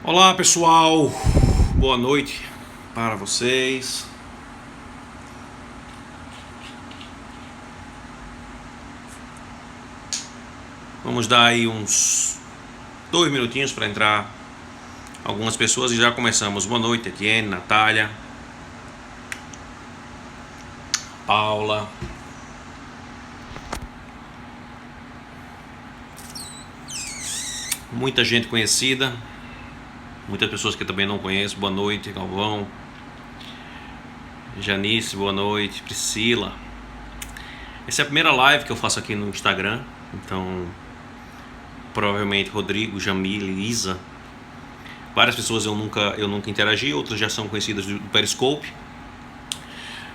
Olá pessoal, boa noite para vocês. Vamos dar aí uns 2 minutinhos para entrar algumas pessoas e já começamos. Boa noite, Etienne, Natália, Paula. Muita gente conhecida, muitas pessoas que eu também não conheço. Boa noite, Galvão, Janice, boa noite, Priscila. Essa é a primeira live que eu faço aqui no Instagram, então provavelmente Rodrigo, Jamile, Isa. Várias pessoas eu nunca interagi, outras já são conhecidas do Periscope.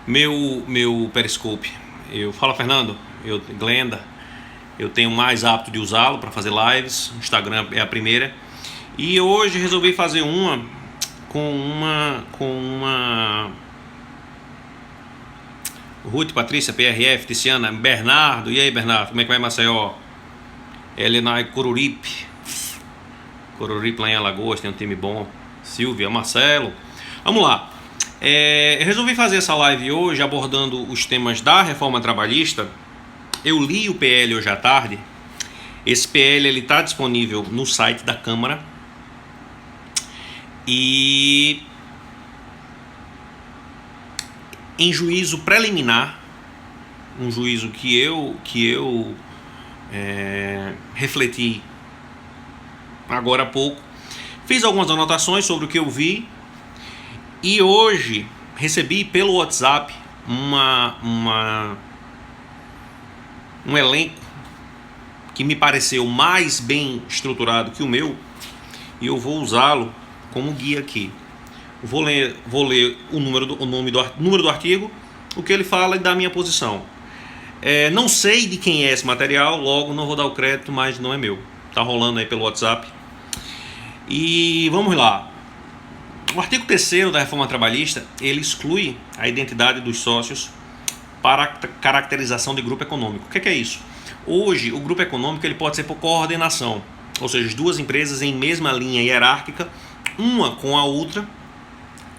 Meu Periscope, fala Fernando, Glenda, eu tenho mais hábito de usá-lo para fazer lives. O Instagram é a primeira. E hoje resolvi fazer uma com uma Ruth, Patrícia, PRF, Tiziana, Bernardo. E aí, Bernardo, como é que vai, Maceió? Helena Coruripe lá em Alagoas, tem um time bom. Silvia, Marcelo. Vamos lá. Eu resolvi fazer essa live hoje abordando os temas da reforma trabalhista. Eu li o PL hoje à tarde. Esse PL está disponível no site da Câmara. E em juízo preliminar, um juízo que eu refleti agora há pouco, fiz algumas anotações sobre o que eu vi e hoje recebi pelo WhatsApp um elenco que me pareceu mais bem estruturado que o meu e eu vou usá-lo como guia aqui. Vou ler o número do artigo, o que ele fala e da minha posição. Não sei de quem é esse material, logo não vou dar o crédito, mas não é meu. Tá rolando aí pelo WhatsApp. E vamos lá. O artigo 3º da reforma trabalhista, ele exclui a identidade dos sócios para a caracterização de grupo econômico. O que é isso? Hoje, o grupo econômico ele pode ser por coordenação, ou seja, as duas empresas em mesma linha hierárquica, uma com a outra,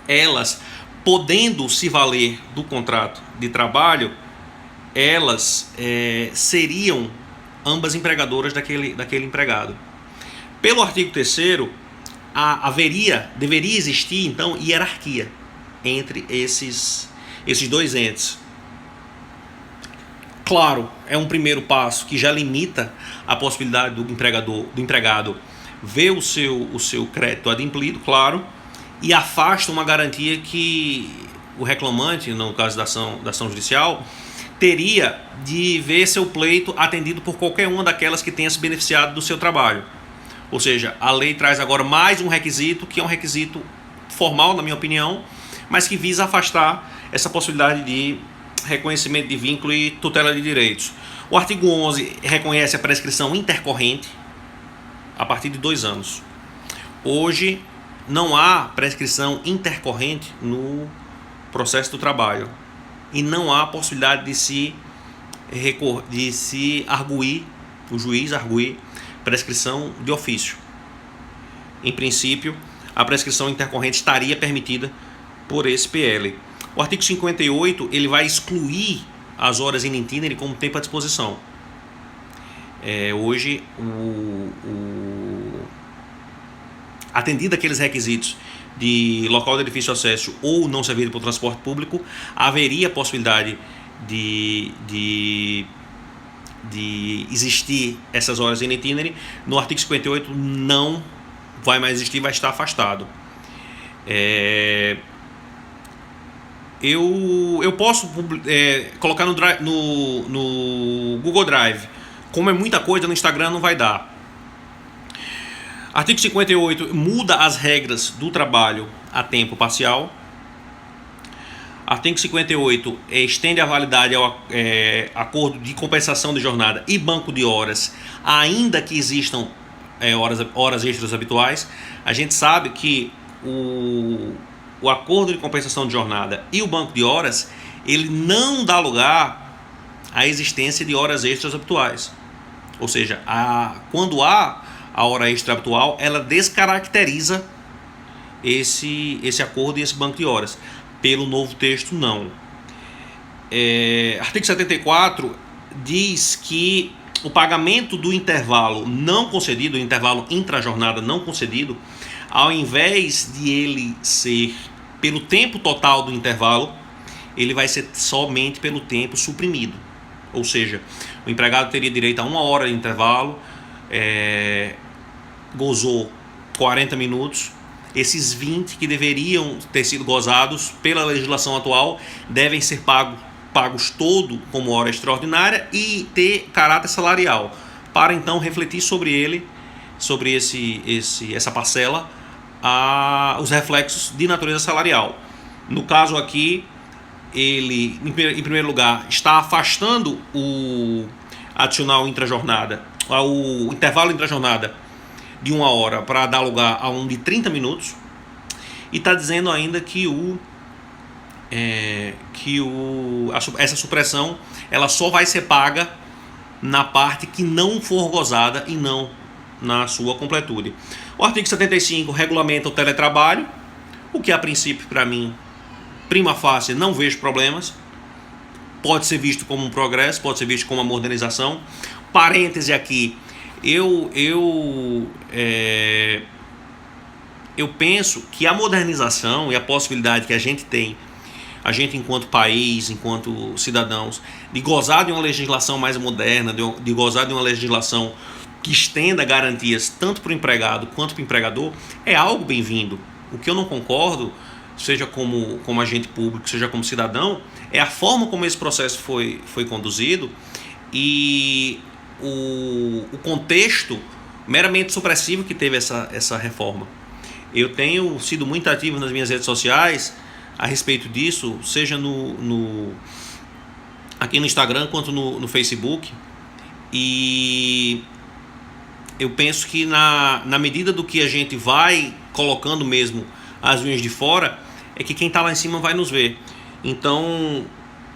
elas podendo se valer do contrato de trabalho, elas seriam ambas empregadoras daquele empregado. Pelo artigo 3º, deveria existir então hierarquia entre esses dois entes. Claro, é um primeiro passo que já limita a possibilidade do empregado ver o seu crédito adimplido, claro, e afasta uma garantia que o reclamante, no caso da ação judicial, teria de ver seu pleito atendido por qualquer uma daquelas que tenha se beneficiado do seu trabalho. Ou seja, a lei traz agora mais um requisito, que é um requisito formal, na minha opinião, mas que visa afastar essa possibilidade de reconhecimento de vínculo e tutela de direitos. O artigo 11 reconhece a prescrição intercorrente a partir de 2 anos. Hoje não há prescrição intercorrente no processo do trabalho e não há possibilidade de se arguir, o juiz arguir prescrição de ofício. Em princípio, a prescrição intercorrente estaria permitida por esse PL. O artigo 58 ele vai excluir as horas in itinere como tempo à disposição. Hoje, atendido aqueles requisitos de local de difícil acesso ou não servido por transporte público, haveria possibilidade de existir essas horas in itinere. No artigo 58 não vai mais existir, vai estar afastado. Eu posso colocar no Google Drive. Como é muita coisa, no Instagram não vai dar. Artigo 58 muda as regras do trabalho a tempo parcial. Artigo 58 estende a validade ao acordo de compensação de jornada e banco de horas, ainda que existam horas extras habituais. A gente sabe que o acordo de compensação de jornada e o banco de horas, ele não dá lugar à existência de horas extras habituais. Ou seja, quando há a hora extra habitual, ela descaracteriza esse acordo e esse banco de horas. Pelo novo texto, não. Artigo 74 diz que o pagamento do intervalo não concedido, o intervalo intrajornada não concedido, ao invés de ele ser pelo tempo total do intervalo, ele vai ser somente pelo tempo suprimido. Ou seja, o empregado teria direito a 1 hora de intervalo, gozou 40 minutos, esses 20 que deveriam ter sido gozados pela legislação atual devem ser pagos todo como hora extraordinária e ter caráter salarial, para então refletir sobre ele, sobre essa parcela, os reflexos de natureza salarial. No caso aqui, ele, em primeiro lugar, está afastando o adicional intrajornada, o intervalo intrajornada de 1 hora para dar lugar a um de 30 minutos, e está dizendo ainda que essa supressão ela só vai ser paga na parte que não for gozada e não na sua completude. O artigo 75 regulamenta o teletrabalho, o que a princípio, para mim, prima facie, não vejo problemas. Pode ser visto como um progresso, pode ser visto como uma modernização. Parêntese aqui, eu penso que a modernização e a possibilidade que a gente tem, a gente enquanto país, enquanto cidadãos, de gozar de uma legislação mais moderna, de gozar de uma legislação que estenda garantias tanto para o empregado quanto para o empregador, é algo bem-vindo. O que eu não concordo, seja como agente público, seja como cidadão, é a forma como esse processo foi conduzido e o contexto meramente supressivo que teve essa reforma. Eu tenho sido muito ativo nas minhas redes sociais a respeito disso, seja aqui no Instagram quanto no Facebook, e eu penso que na medida do que a gente vai colocando mesmo as unhas de fora, é que quem está lá em cima vai nos ver. Então,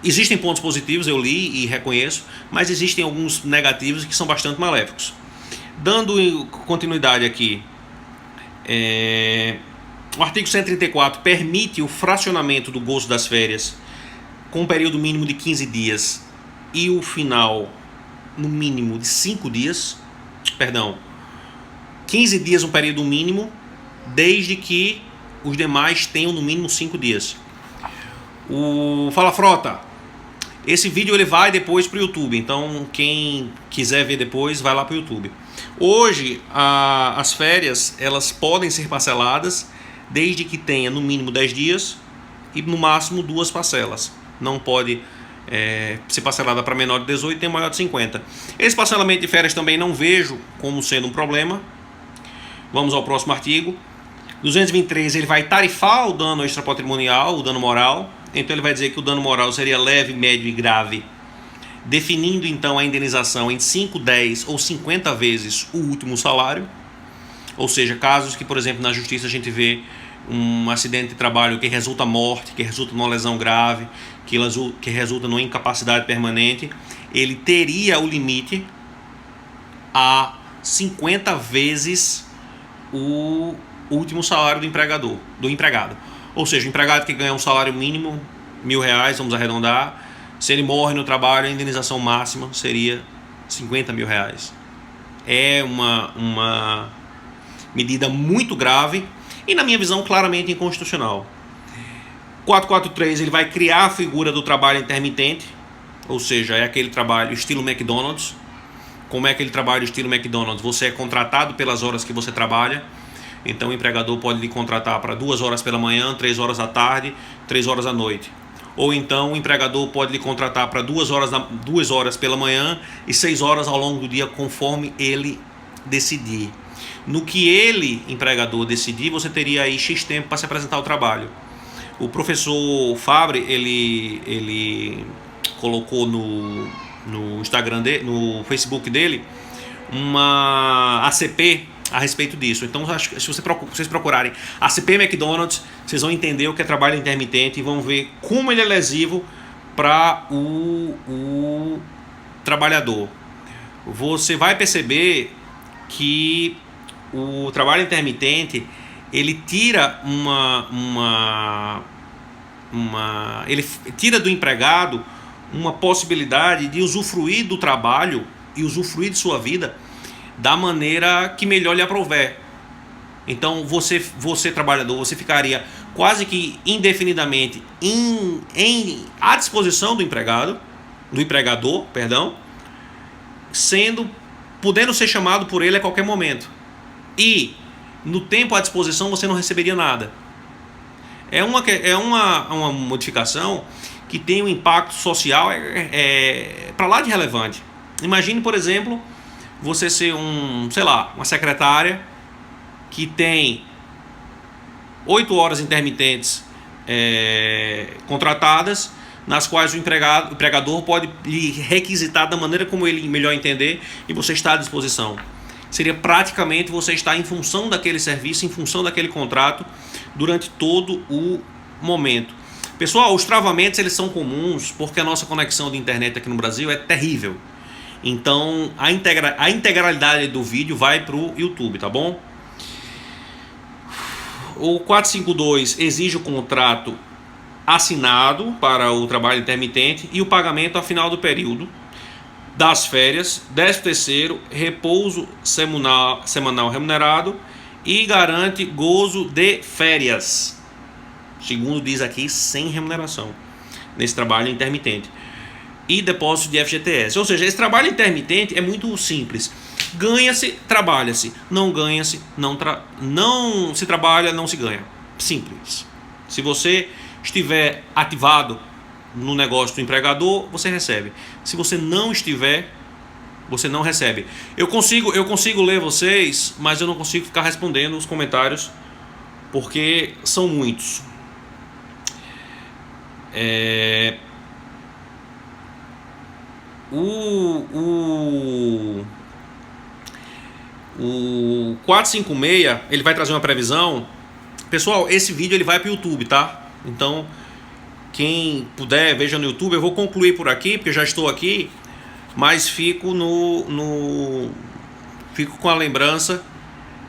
existem pontos positivos, eu li e reconheço, mas existem alguns negativos que são bastante maléficos. Dando continuidade aqui, o artigo 134 permite o fracionamento do gozo das férias com um período mínimo de 15 dias e o final no mínimo de 5 dias. 15 dias um período mínimo, desde que os demais tenham no mínimo 5 dias. Fala Frota, esse vídeo ele vai depois para o YouTube, então quem quiser ver depois vai lá para o YouTube. Hoje as férias elas podem ser parceladas desde que tenha no mínimo 10 dias e no máximo 2 parcelas. Não pode ser parcelada para menor de 18 e tem maior de 50. Esse parcelamento de férias também não vejo como sendo um problema. Vamos ao próximo artigo. 223, ele vai tarifar o dano extrapatrimonial, o dano moral. Então ele vai dizer que o dano moral seria leve, médio e grave, definindo então a indenização em 5, 10 ou 50 vezes o último salário. Ou seja, casos que, por exemplo, na justiça a gente vê um acidente de trabalho que resulta morte, que resulta numa lesão grave, que resulta numa incapacidade permanente, ele teria o limite a 50 vezes o último salário do empregado. Ou seja, o empregado que ganha um salário mínimo, R$1.000, vamos arredondar, se ele morre no trabalho, a indenização máxima seria R$50.000. É uma medida muito grave e, na minha visão, claramente inconstitucional. 443, ele vai criar a figura do trabalho intermitente, ou seja, é aquele trabalho estilo McDonald's. Como é aquele trabalho estilo McDonald's? Você é contratado pelas horas que você trabalha. Então o empregador pode lhe contratar para 2 horas pela manhã, 3 horas à tarde, 3 horas à noite. Ou então o empregador pode lhe contratar para 2 horas pela manhã e 6 horas ao longo do dia, conforme ele decidir. No que ele, empregador, decidir, você teria aí X tempo para se apresentar ao trabalho. O professor Fabre, ele colocou no Instagram no Facebook dele uma ACP a respeito disso. Então, acho que se vocês procurarem ACP McDonald's, vocês vão entender o que é trabalho intermitente e vão ver como ele é lesivo para o trabalhador. Você vai perceber que o trabalho intermitente ele tira ele tira do empregado uma possibilidade de usufruir do trabalho e usufruir de sua vida da maneira que melhor lhe aprouver. Então você trabalhador, você ficaria quase que indefinidamente à disposição do empregador, perdão, podendo ser chamado por ele a qualquer momento. E no tempo à disposição você não receberia nada. É uma modificação que tem um impacto social para lá de relevante. Imagine, por exemplo, você ser uma secretária que tem 8 horas intermitentes contratadas, nas quais o empregador pode lhe requisitar da maneira como ele melhor entender, e você está à disposição. Seria praticamente você estar em função daquele serviço, em função daquele contrato, durante todo o momento. Pessoal, os travamentos eles são comuns porque a nossa conexão de internet aqui no Brasil é terrível. Então a integralidade do vídeo vai para o YouTube, tá bom? O 452 exige o contrato assinado para o trabalho intermitente e o pagamento ao final do período das férias, 13º, repouso semanal remunerado e garante gozo de férias, segundo diz aqui, sem remuneração nesse trabalho intermitente, e depósito de FGTS. Ou seja, esse trabalho intermitente é muito simples: ganha-se, trabalha-se; não ganha-se, não se trabalha, não se ganha. Simples. Se você estiver ativado no negócio do empregador, você recebe. Se você não estiver, você não recebe. Eu consigo ler vocês, mas eu não consigo ficar respondendo os comentários porque são muitos. O 456 ele vai trazer uma previsão. Pessoal, esse vídeo ele vai para o YouTube, tá? Então, quem puder, veja no YouTube. Eu vou concluir por aqui, porque eu já estou aqui, mas fico fico com a lembrança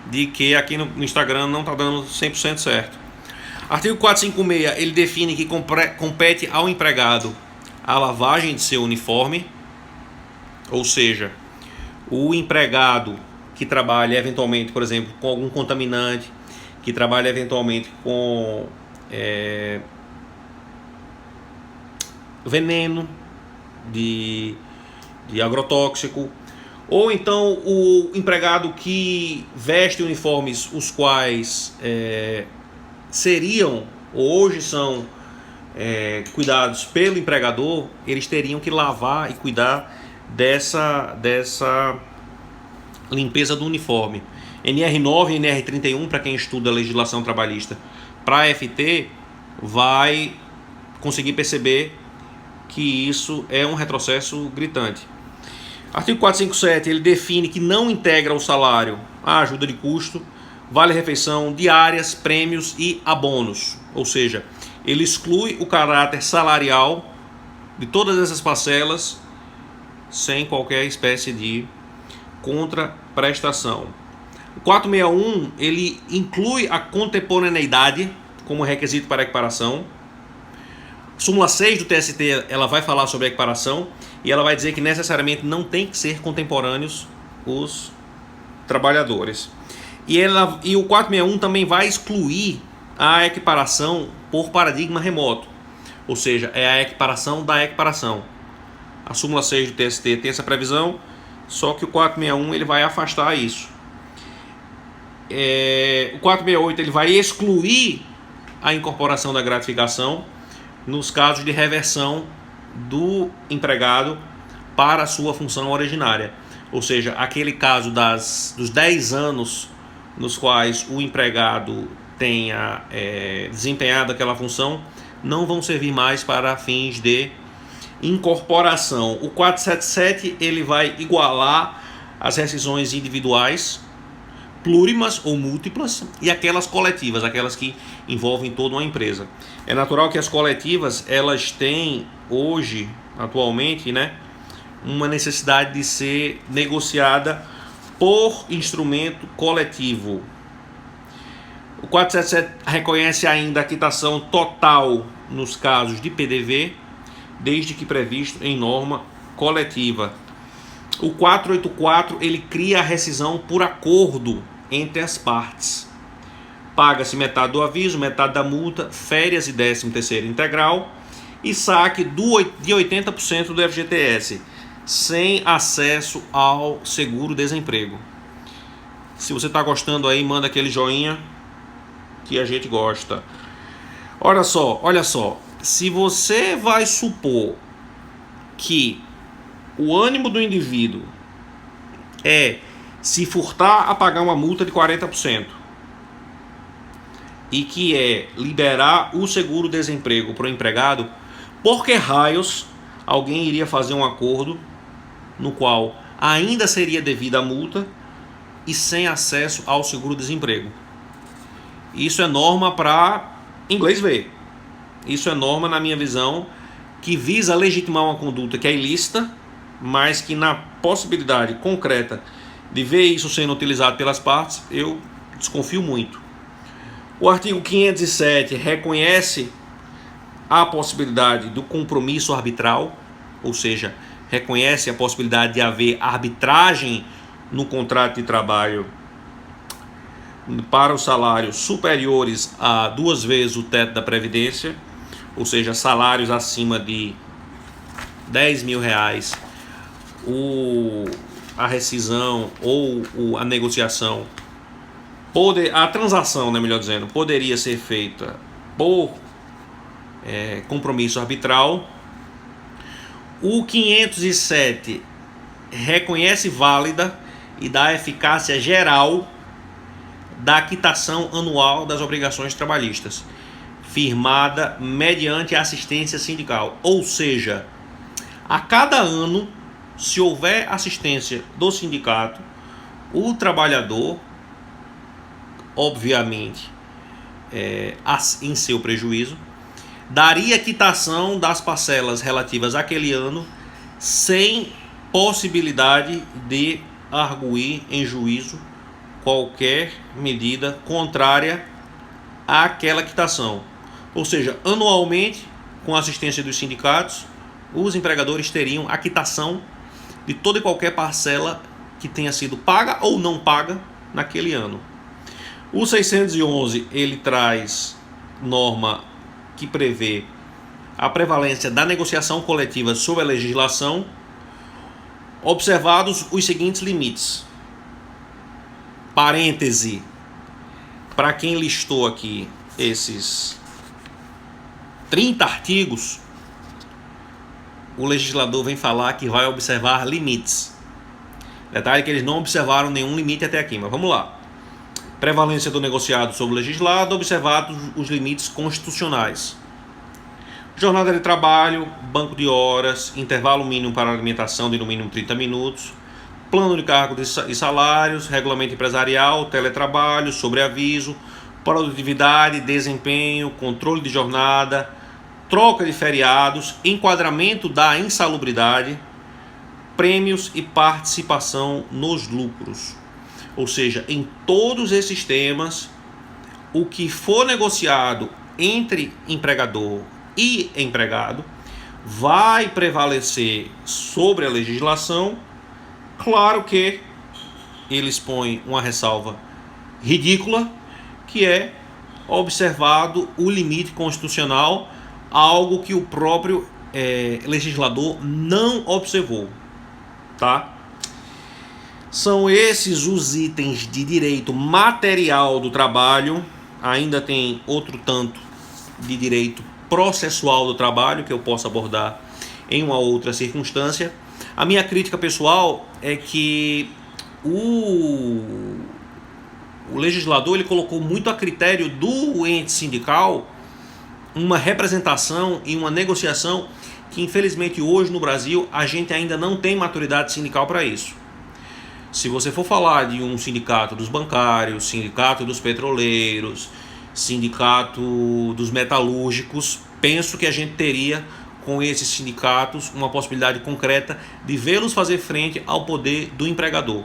de que aqui no Instagram não está dando 100% certo. Artigo 456, ele define que compete ao empregado a lavagem de seu uniforme, ou seja, o empregado que trabalha eventualmente, por exemplo, com algum contaminante, que trabalha eventualmente com veneno de agrotóxico, ou então o empregado que veste uniformes os quais seriam ou hoje são cuidados pelo empregador, eles teriam que lavar e cuidar dessa limpeza do uniforme. NR9 e NR31, para quem estuda a legislação trabalhista para FT, vai conseguir perceber que isso é um retrocesso gritante. Artigo 457, ele define que não integra o salário a ajuda de custo, vale-refeição, diárias, prêmios e abonos. Ou seja, ele exclui o caráter salarial de todas essas parcelas sem qualquer espécie de contraprestação. O 461, ele inclui a contemporaneidade como requisito para a equiparação. Súmula 6 do TST, ela vai falar sobre a equiparação e ela vai dizer que necessariamente não tem que ser contemporâneos os trabalhadores. E o 461 também vai excluir a equiparação por paradigma remoto, ou seja, é a equiparação da equiparação. A súmula 6 do TST tem essa previsão, só que o 461 ele vai afastar isso. O 468 ele vai excluir a incorporação da gratificação nos casos de reversão do empregado para a sua função originária. Ou seja, aquele caso dos 10 anos nos quais o empregado tenha desempenhado aquela função, não vão servir mais para fins de incorporação. O 477 ele vai igualar as rescisões individuais, plurimas ou múltiplas, e aquelas coletivas, aquelas que envolvem toda uma empresa. É natural que as coletivas elas têm hoje, atualmente, uma necessidade de ser negociada por instrumento coletivo. O 477 reconhece ainda a quitação total nos casos de PDV, desde que previsto em norma coletiva. O 484 ele cria a rescisão por acordo entre as partes. Paga-se metade do aviso, metade da multa, férias e 13º integral e saque de 80% do FGTS, sem acesso ao seguro-desemprego. Se você está gostando aí, manda aquele joinha que a gente gosta. Olha só, se você vai supor que o ânimo do indivíduo é se furtar a pagar uma multa de 40% e que é liberar o seguro-desemprego para o empregado, por que raios alguém iria fazer um acordo no qual ainda seria devida a multa e sem acesso ao seguro-desemprego? Isso é norma para inglês ver. Isso é norma, na minha visão, que visa legitimar uma conduta que é ilícita, mas que na possibilidade concreta de ver isso sendo utilizado pelas partes, eu desconfio muito. O artigo 507 reconhece a possibilidade do compromisso arbitral, ou seja, reconhece a possibilidade de haver arbitragem no contrato de trabalho para os salários superiores a 2 vezes o teto da Previdência, ou seja, salários acima de R$10.000, a rescisão ou a negociação, a transação, né, melhor dizendo, poderia ser feita por compromisso arbitral. O 507 reconhece válida e dá eficácia geral da quitação anual das obrigações trabalhistas, firmada mediante assistência sindical. Ou seja, a cada ano, se houver assistência do sindicato, o trabalhador, obviamente, em seu prejuízo, daria quitação das parcelas relativas àquele ano sem possibilidade de arguir em juízo qualquer medida contrária àquela quitação. Ou seja, anualmente, com a assistência dos sindicatos, os empregadores teriam a quitação de toda e qualquer parcela que tenha sido paga ou não paga naquele ano. O 611 ele traz norma que prevê a prevalência da negociação coletiva sobre a legislação, observados os seguintes limites. Parêntese, para quem listou aqui esses 30 artigos, o legislador vem falar que vai observar limites. Detalhe que eles não observaram nenhum limite até aqui, mas vamos lá. Prevalência do negociado sobre o legislado, observados os limites constitucionais. Jornada de trabalho, banco de horas, intervalo mínimo para alimentação de no mínimo 30 minutos, plano de cargos e salários, regulamento empresarial, teletrabalho, sobreaviso, produtividade, desempenho, controle de jornada, troca de feriados, enquadramento da insalubridade, prêmios e participação nos lucros. Ou seja, em todos esses temas, o que for negociado entre empregador e empregado vai prevalecer sobre a legislação. Claro que eles põem uma ressalva ridícula, que é observado o limite constitucional, algo que o próprio legislador não observou, tá? São esses os itens de direito material do trabalho. Ainda tem outro tanto de direito processual do trabalho que eu posso abordar em uma outra circunstância. A minha crítica pessoal é que o legislador ele colocou muito a critério do ente sindical uma representação e uma negociação que infelizmente hoje no Brasil a gente ainda não tem maturidade sindical para isso. Se você for falar de um sindicato dos bancários, sindicato dos petroleiros, sindicato dos metalúrgicos, penso que a gente teria com esses sindicatos uma possibilidade concreta de vê-los fazer frente ao poder do empregador.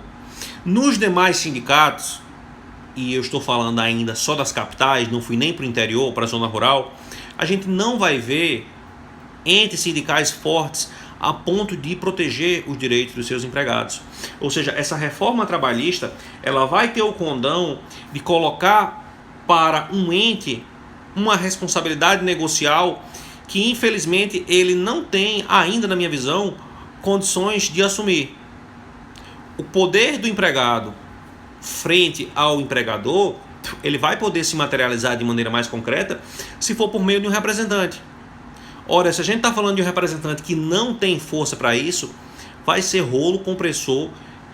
Nos demais sindicatos, e eu estou falando ainda só das capitais, não fui nem para o interior, para a zona rural, a gente não vai ver entes sindicais fortes a ponto de proteger os direitos dos seus empregados. Ou seja, essa reforma trabalhista, ela vai ter o condão de colocar para um ente uma responsabilidade negocial que infelizmente ele não tem ainda, na minha visão, condições de assumir. O poder do empregado frente ao empregador, ele vai poder se materializar de maneira mais concreta se for por meio de um representante. Ora, se a gente está falando de um representante que não tem força para isso, vai ser rolo compressor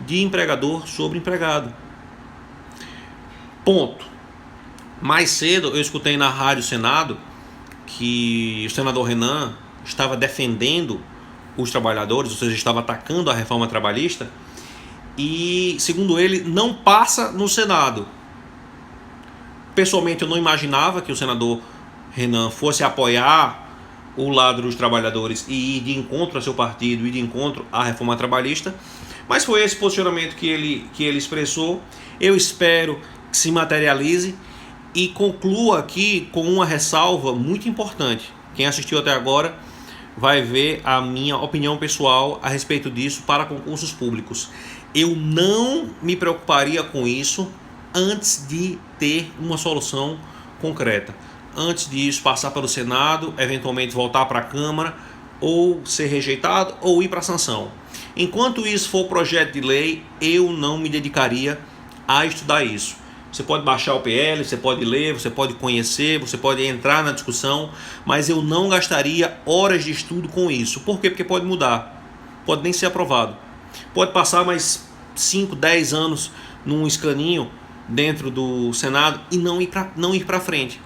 de empregador sobre empregado. Ponto. Mais cedo eu escutei na Rádio Senado que o senador Renan estava defendendo os trabalhadores, ou seja, estava atacando a reforma trabalhista, e, segundo ele, não passa no Senado. Pessoalmente, eu não imaginava que o senador Renan fosse apoiar o lado dos trabalhadores e ir de encontro ao seu partido e de encontro à reforma trabalhista, mas foi esse posicionamento que ele expressou. Eu espero que se materialize e conclua aqui com uma ressalva muito importante. Quem assistiu até agora vai ver a minha opinião pessoal a respeito disso para concursos públicos. Eu não me preocuparia com isso antes de ter uma solução concreta. Antes disso, passar pelo Senado, eventualmente voltar para a Câmara, ou ser rejeitado, ou ir para a sanção. Enquanto isso for projeto de lei, eu não me dedicaria a estudar isso. Você pode baixar o PL, você pode ler, você pode conhecer, você pode entrar na discussão, mas eu não gastaria horas de estudo com isso. Por quê? Porque pode mudar, pode nem ser aprovado. Pode passar mais 5, 10 anos num escaninho dentro do Senado e não ir para frente.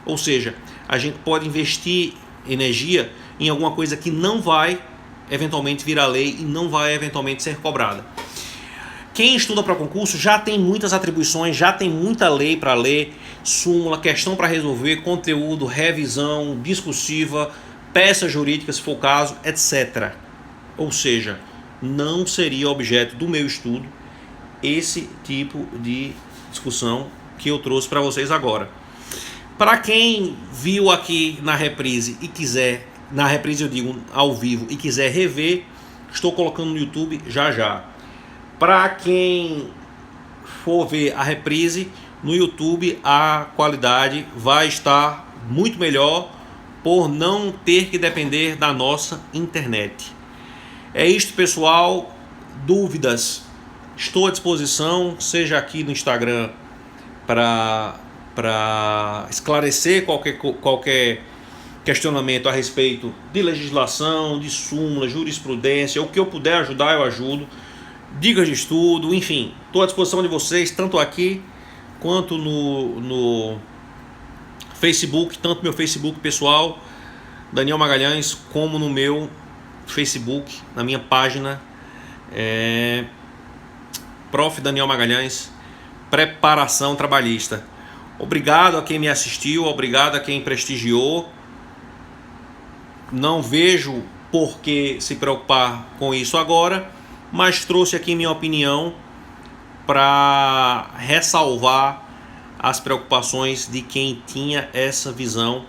Ou seja, a gente pode investir energia em alguma coisa que não vai eventualmente virar lei e não vai eventualmente ser cobrada. Quem estuda para concurso já tem muitas atribuições, já tem muita lei para ler, súmula, questão para resolver, conteúdo, revisão, discursiva, peça jurídica se for o caso, etc. Ou seja, não seria objeto do meu estudo esse tipo de discussão que eu trouxe para vocês agora. Para quem viu aqui na reprise e quiser, na reprise eu digo ao vivo, e quiser rever, estou colocando no YouTube já. Para quem for ver a reprise no YouTube, a qualidade vai estar muito melhor por não ter que depender da nossa internet. É isto, pessoal. Dúvidas, estou à disposição, seja aqui no Instagram para esclarecer qualquer questionamento a respeito de legislação, de súmula, jurisprudência, o que eu puder ajudar eu ajudo, dicas de estudo, enfim, estou à disposição de vocês, tanto aqui quanto no Facebook, tanto no meu Facebook pessoal, Daniel Magalhães, como no meu Facebook, na minha página, Prof. Daniel Magalhães, Preparação Trabalhista. Obrigado a quem me assistiu, obrigado a quem prestigiou. Não vejo por que se preocupar com isso agora, mas trouxe aqui minha opinião para ressalvar as preocupações de quem tinha essa visão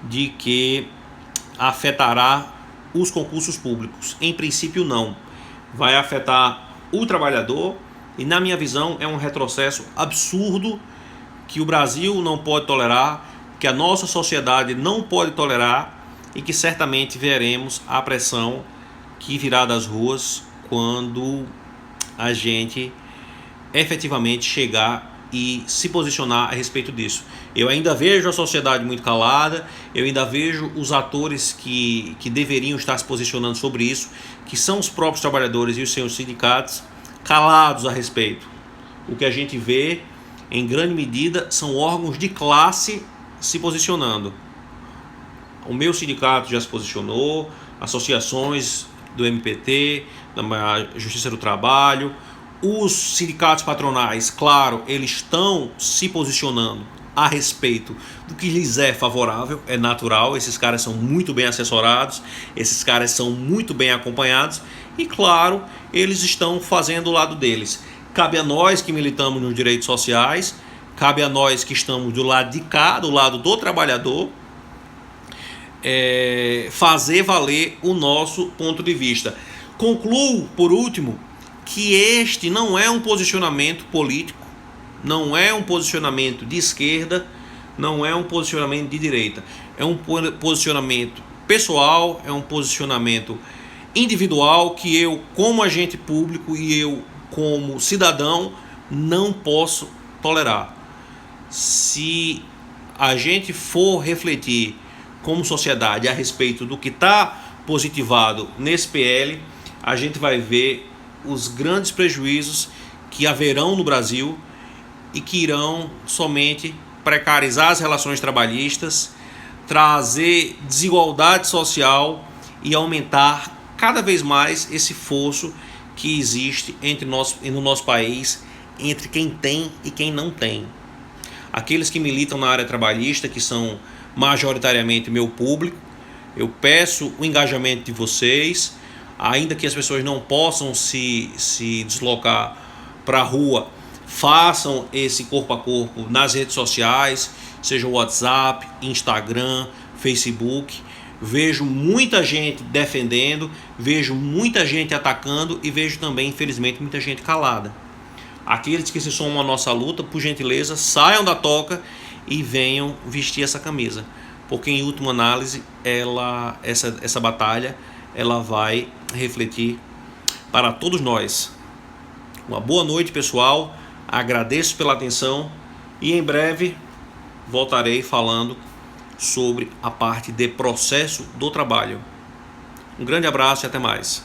de que afetará os concursos públicos. Em princípio não, vai afetar o trabalhador e, na minha visão, é um retrocesso absurdo que o Brasil não pode tolerar, que a nossa sociedade não pode tolerar e que certamente veremos a pressão que virá das ruas quando a gente efetivamente chegar e se posicionar a respeito disso. Eu ainda vejo a sociedade muito calada, eu ainda vejo os atores que deveriam estar se posicionando sobre isso, que são os próprios trabalhadores e os seus sindicatos, calados a respeito. O que a gente vê, em grande medida, são órgãos de classe se posicionando. O meu sindicato já se posicionou, associações do MPT, da Justiça do Trabalho, os sindicatos patronais, claro, eles estão se posicionando a respeito do que lhes é favorável, é natural, esses caras são muito bem assessorados, esses caras são muito bem acompanhados e, claro, eles estão fazendo o lado deles. Cabe a nós que militamos nos direitos sociais cabe a nós que estamos do lado de cá, do lado do trabalhador, fazer valer o nosso ponto de vista. Concluo, por último, que este não é um posicionamento político, não é um posicionamento de esquerda, não é um posicionamento de direita. É um posicionamento pessoal, é um posicionamento individual que eu, como agente público e eu, como cidadão, não posso tolerar. Se a gente for refletir como sociedade a respeito do que está positivado nesse PL, a gente vai ver os grandes prejuízos que haverão no Brasil e que irão somente precarizar as relações trabalhistas, trazer desigualdade social e aumentar cada vez mais esse fosso que existe no nosso país entre quem tem e quem não tem. Aqueles que militam na área trabalhista, que são majoritariamente meu público, eu peço o engajamento de vocês, ainda que as pessoas não possam se deslocar para a rua, façam esse corpo a corpo nas redes sociais, seja o WhatsApp, Instagram, Facebook. Vejo muita gente defendendo, vejo muita gente atacando e vejo também, infelizmente, muita gente calada. Aqueles que se somam à nossa luta, por gentileza, saiam da toca e venham vestir essa camisa, porque em última análise essa batalha ela vai refletir para todos nós. Uma boa noite, pessoal, agradeço pela atenção e em breve voltarei falando sobre a parte de processo do trabalho. Um grande abraço e até mais.